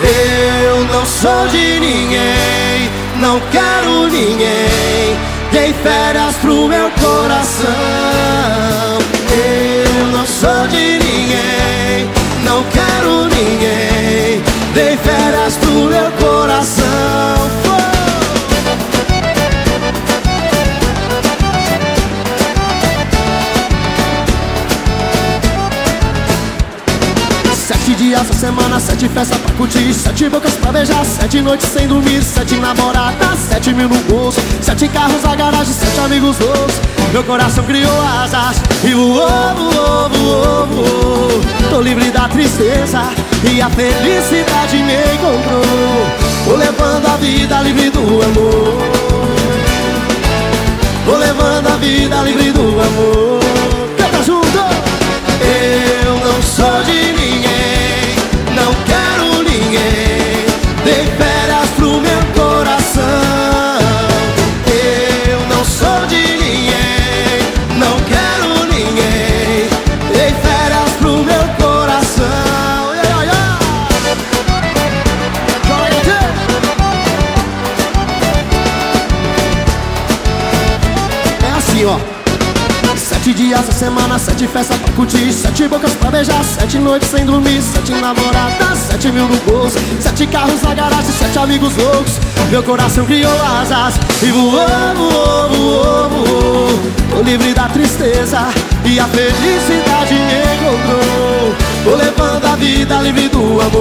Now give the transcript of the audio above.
Eu não sou de ninguém, não quero ninguém. Dei férias pro meu coração. Eu não sou de ninguém, não quero ninguém. Dei férias pro meu coração. 7 dias da semana, 7 festas pra curtir, 7 bocas pra beijar, 7 noites sem dormir, 7 namoradas, 7 mil no bolso, 7 carros na garagem, 7 amigos loucos. Meu coração criou asas e voou, voou, voou, voou. Tô livre da tristeza e a felicidade me encontrou. Tô levando a vida livre do amor. Tô levando a vida livre do amor. Canta junto! Eu não sou de ninguém, não quero ninguém. Dei férias pro meu coração. Eu não sou de ninguém, não quero ninguém. Dei férias pro meu coração. É assim, ó. 7 dias da semana, 7 festas pra curtir, 7 bocas pra beijar, 7 noites sem dormir, 7 namoradas, 7 mil no bolso, 7 carros na garagem, 7 amigos loucos. Meu coração criou asas e voou, voou, voou, voou. Tô livre da tristeza e a felicidade me encontrou. Tô levando a vida livre do amor.